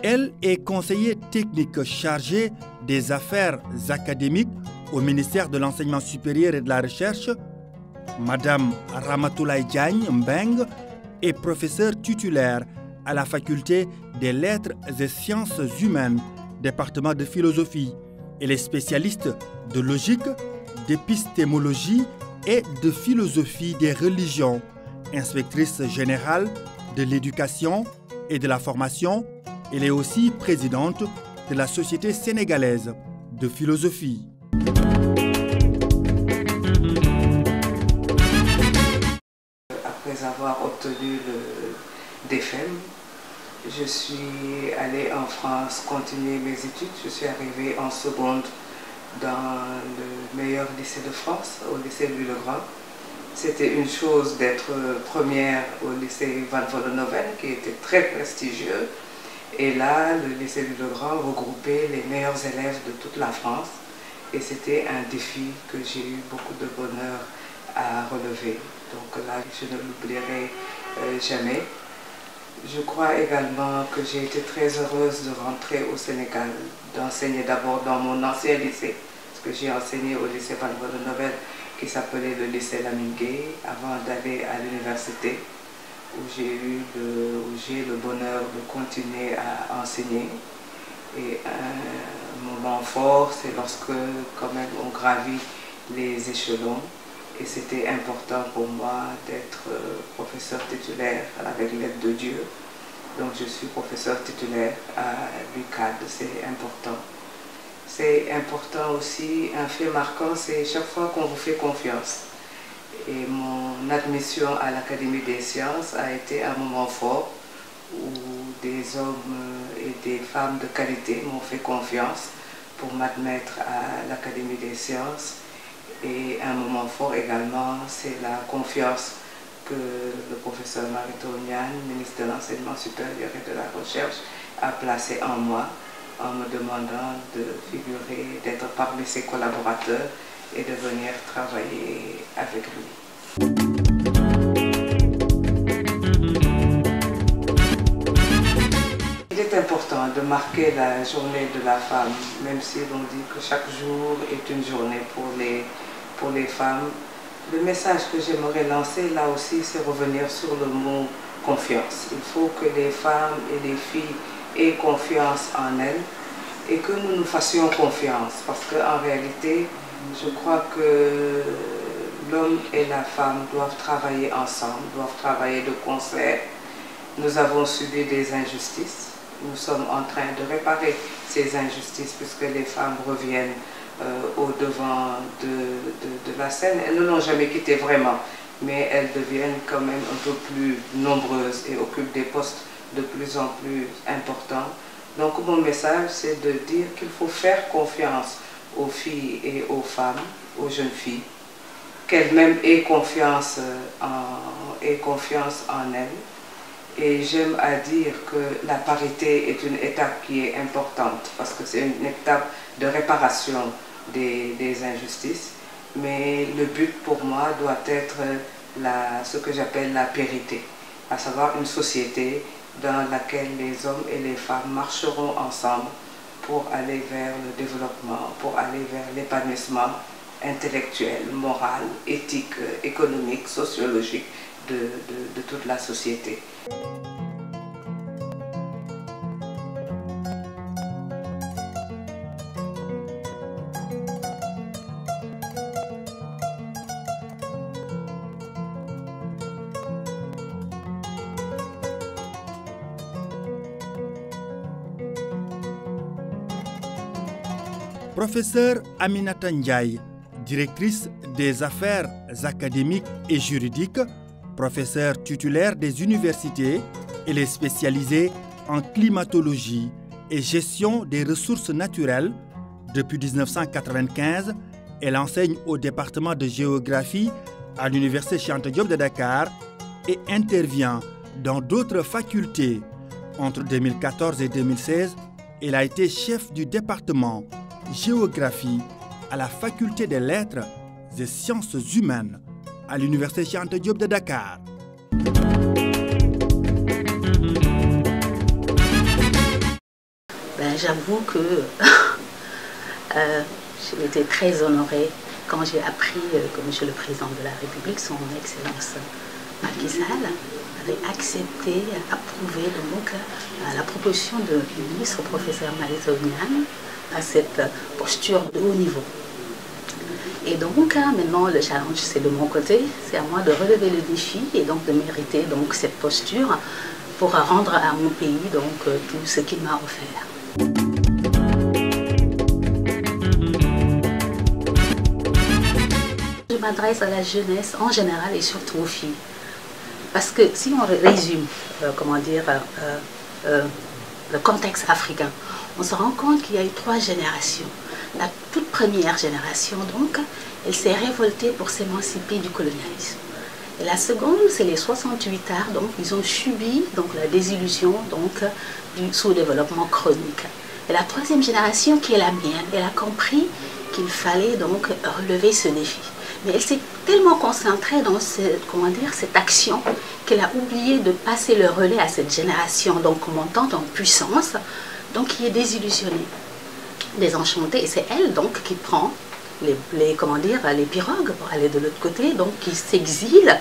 Elle est conseillère technique chargée des affaires académiques au ministère de l'Enseignement supérieur et de la Recherche. Madame Ramatoulaye Diagne Mbeng est professeure titulaire à la faculté des lettres et sciences humaines, département de philosophie. Elle est spécialiste de logique, d'épistémologie et de philosophie des religions, inspectrice générale de l'éducation et de la formation. Elle est aussi présidente de la Société sénégalaise de philosophie. Après avoir obtenu le DFEM, je suis allée en France continuer mes études. Je suis arrivée en seconde dans le meilleur lycée de France, au lycée Louis-le-Grand. C'était une chose d'être première au lycée Van Vollenhoven, qui était très prestigieux. Et là, le lycée Louis-le-Grand regroupait les meilleurs élèves de toute la France. Et c'était un défi que j'ai eu beaucoup de bonheur à relever. Donc là, je ne l'oublierai jamais. Je crois également que j'ai été très heureuse de rentrer au Sénégal, d'enseigner d'abord dans mon ancien lycée, parce que j'ai enseigné au lycée Van Vollenhoven, qui s'appelait le lycée Lamine Gueye, avant d'aller à l'université, où j'ai le bonheur de continuer à enseigner. Et un moment fort, c'est lorsque quand même on gravit les échelons. Et c'était important pour moi d'être professeur titulaire avec l'aide de Dieu. Donc je suis professeur titulaire à l'UCAD, c'est important. C'est important aussi, un fait marquant, c'est chaque fois qu'on vous fait confiance. Et mon admission à l'Académie des sciences a été un moment fort où des hommes et des femmes de qualité m'ont fait confiance pour m'admettre à l'Académie des sciences. Et un moment fort également, c'est la confiance que le professeur Mary-Teuw Niane, ministre de l'Enseignement supérieur et de la Recherche, a placée en moi, en me demandant de figurer, d'être parmi ses collaborateurs et de venir travailler avec lui. Il est important de marquer la journée de la femme, même si l'on dit que chaque jour est une journée pour les femmes. Le message que j'aimerais lancer là aussi, c'est revenir sur le mot confiance. Il faut que les femmes et les filles aient confiance en elles et que nous nous fassions confiance, parce qu'en réalité, je crois que l'homme et la femme doivent travailler ensemble, doivent travailler de concert. Nous avons subi des injustices. Nous sommes en train de réparer ces injustices puisque les femmes reviennent au devant de la scène. Elles ne l'ont jamais quitté vraiment, mais elles deviennent quand même un peu plus nombreuses et occupent des postes de plus en plus importants. Donc mon message, c'est de dire qu'il faut faire confiance aux filles et aux femmes, aux jeunes filles, qu'elles-mêmes aient confiance en elles. Et j'aime à dire que la parité est une étape qui est importante parce que c'est une étape de réparation des injustices. Mais le but pour moi doit être ce que j'appelle la périté, à savoir une société dans laquelle les hommes et les femmes marcheront ensemble pour aller vers le développement, pour aller vers l'épanouissement intellectuel, moral, éthique, économique, sociologique de toute la société. Professeur Aminata Ndiaye, directrice des affaires académiques et juridiques, professeure titulaire des universités, elle est spécialisée en climatologie et gestion des ressources naturelles. Depuis 1995, elle enseigne au département de géographie à l'Université Cheikh Anta Diop de Dakar et intervient dans d'autres facultés. Entre 2014 et 2016, elle a été chef du département géographie à la faculté des lettres et sciences humaines à l'Université Cheikh Anta Diop de Dakar. j'avoue que j'ai été très honorée quand j'ai appris que M. le Président de la République, son Excellence Macky Sall, avait accepté, approuvé donc la proposition du ministre professeur Mary Teuw Niane à cette posture de haut niveau. Et donc maintenant le challenge c'est de mon côté, c'est à moi de relever le défi et donc de mériter donc cette posture pour rendre à mon pays donc tout ce qu'il m'a offert. Je m'adresse à la jeunesse en général et surtout aux filles. Parce que si on résume, le contexte africain, on se rend compte qu'il y a eu 3 générations. La toute première génération, donc, elle s'est révoltée pour s'émanciper du colonialisme. Et la seconde, c'est les 68 arts, donc ils ont subi donc, la désillusion donc, du sous-développement chronique. Et la 3e génération, qui est la mienne, elle a compris qu'il fallait donc relever ce défi. Mais elle s'est tellement concentrée dans cette action qu'elle a oublié de passer le relais à cette génération donc montante en puissance, donc qui est désillusionnée, désenchantée. Et c'est elle donc qui prend les pirogues pour aller de l'autre côté, donc qui s'exile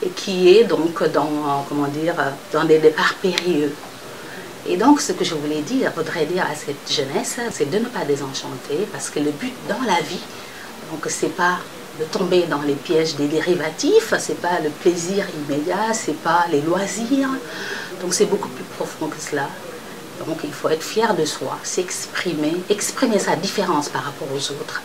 et qui est donc dans des départs périlleux. Et donc ce que je voulais dire, voudrais dire à cette jeunesse, c'est de ne pas désenchanter, parce que le but dans la vie, donc c'est pas de tomber dans les pièges des dérivatifs, c'est pas le plaisir immédiat, c'est pas les loisirs, donc c'est beaucoup plus profond que cela. Donc il faut être fier de soi, s'exprimer, exprimer sa différence par rapport aux autres.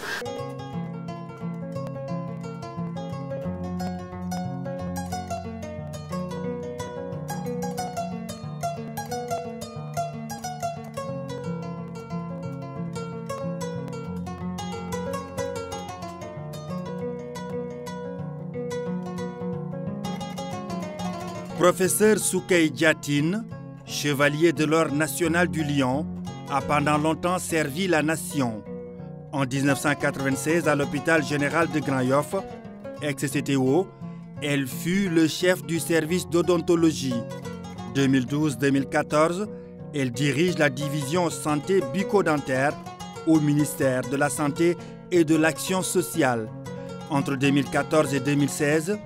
Professeur Soukey Diatine, chevalier de l'Ordre national du Lion, a pendant longtemps servi la nation. En 1996, à l'hôpital général de Grand Yoff, ex-CTO, elle fut le chef du service d'odontologie. 2012-2014, elle dirige la division santé bucco-dentaire au ministère de la Santé et de l'Action sociale. Entre 2014 et 2016,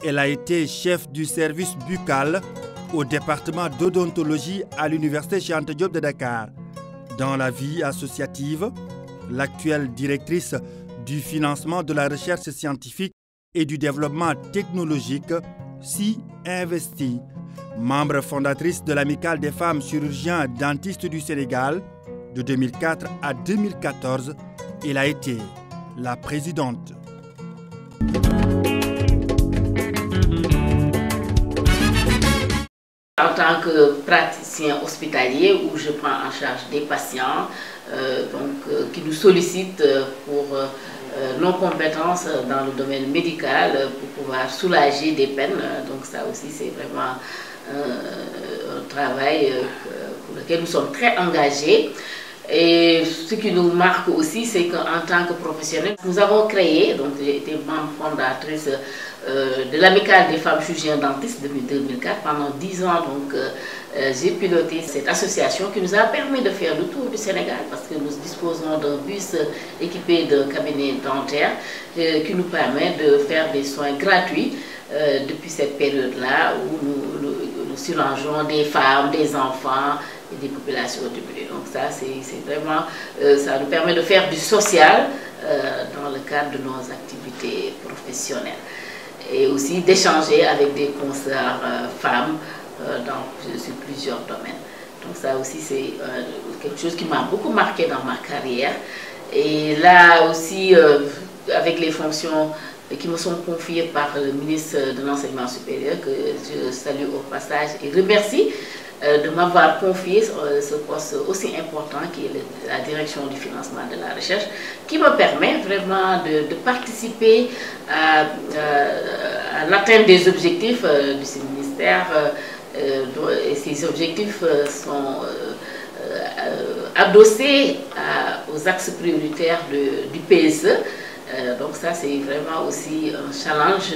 elle a été chef du service buccal au département d'odontologie à l'université Cheikh Anta Diop de Dakar. Dans la vie associative, l'actuelle directrice du financement de la recherche scientifique et du développement technologique s'y investit. Membre fondatrice de l'Amicale des femmes chirurgiens dentistes du Sénégal, de 2004 à 2014, elle a été la présidente. En tant que praticien hospitalier, où je prends en charge des patients qui nous sollicitent pour nos compétences dans le domaine médical pour pouvoir soulager des peines. Donc ça aussi c'est vraiment un travail pour lequel nous sommes très engagés. Et ce qui nous marque aussi, c'est qu'en tant que professionnels, nous avons créé, donc j'ai été membre fondatrice de l'Amicale des femmes chirurgiens dentistes depuis 2004. Pendant 10 ans, donc j'ai piloté cette association qui nous a permis de faire le tour du Sénégal parce que nous disposons d'un bus équipé d'un cabinet dentaire qui nous permet de faire des soins gratuits depuis cette période-là où nous soulageons des femmes, des enfants et des populations diminuées. Donc ça, c'est vraiment, ça nous permet de faire du social dans le cadre de nos activités professionnelles et aussi d'échanger avec des consoeurs femmes sur plusieurs domaines. Donc ça aussi, c'est quelque chose qui m'a beaucoup marqué dans ma carrière. Et là aussi, avec les fonctions qui me sont confiées par le ministre de l'Enseignement supérieur, que je salue au passage et remercie de m'avoir confié ce poste aussi important qui est la direction du financement de la recherche, qui me permet vraiment de participer à l'atteinte des objectifs de ce ministère. Et ces objectifs sont adossés aux axes prioritaires du PSE. Donc ça, c'est vraiment aussi un challenge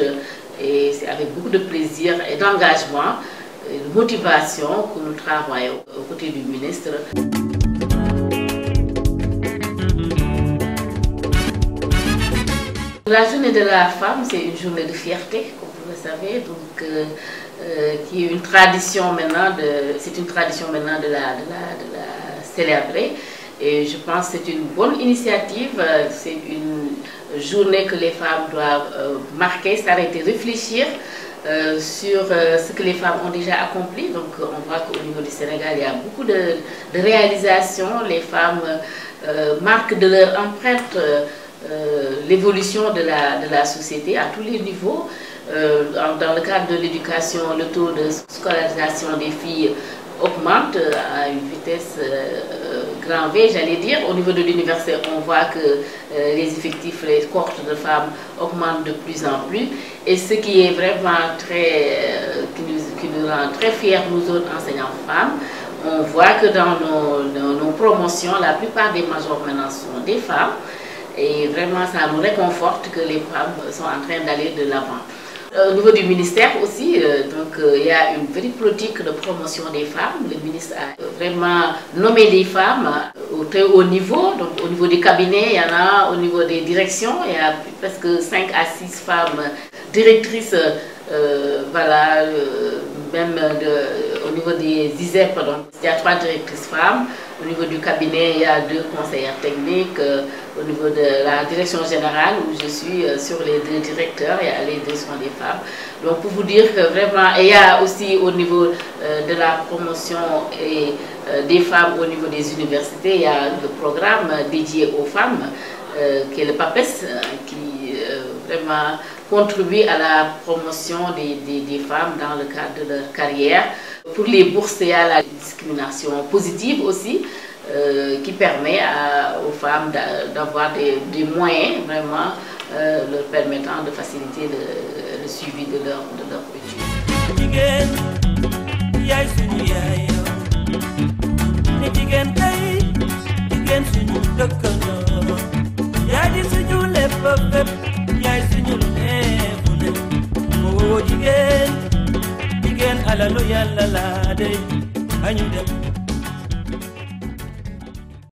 et c'est avec beaucoup de plaisir et d'engagement et de motivation que nous travaillons aux côtés du ministre. La journée de la femme, c'est une journée de fierté, comme vous le savez, donc, qui est une tradition maintenant de la célébrer. Et je pense que c'est une bonne initiative, c'est une journée que les femmes doivent marquer, s'arrêter, réfléchir sur ce que les femmes ont déjà accompli. Donc on voit qu'au niveau du Sénégal, il y a beaucoup de réalisations. Les femmes marquent de leur empreinte l'évolution de la société à tous les niveaux. Dans le cadre de l'éducation, le taux de scolarisation des filles augmente à une vitesse grand V, j'allais dire. Au niveau de l'université, on voit que les effectifs, les cohortes de femmes augmentent de plus en plus. Et ce qui est vraiment qui nous rend très fiers, nous autres enseignants femmes, on voit que dans nos promotions, la plupart des majors maintenant sont des femmes. Et vraiment, ça nous réconforte que les femmes sont en train d'aller de l'avant. Au niveau du ministère aussi, il y a une vraie politique de promotion des femmes. Le ministre a vraiment nommé des femmes au très haut niveau. Donc au niveau des cabinets, il y en a, au niveau des directions, il y a presque 5 à 6 femmes directrices, voilà, même au niveau des ISEP, donc il y a 3 directrices femmes. Au niveau du cabinet, il y a 2 conseillères techniques. Au niveau de la direction générale, où je suis sur les 2 directeurs, les 2 sont des femmes. Donc pour vous dire que vraiment, et il y a aussi au niveau de la promotion et des femmes au niveau des universités, il y a le programme dédié aux femmes, qui est le PAPES, qui vraiment contribue à la promotion des femmes dans le cadre de leur carrière. Pour les bourses, il y a la discrimination positive aussi, qui permet aux femmes d'avoir des moyens vraiment leur permettant de faciliter le suivi de leur Hallelujah, la la,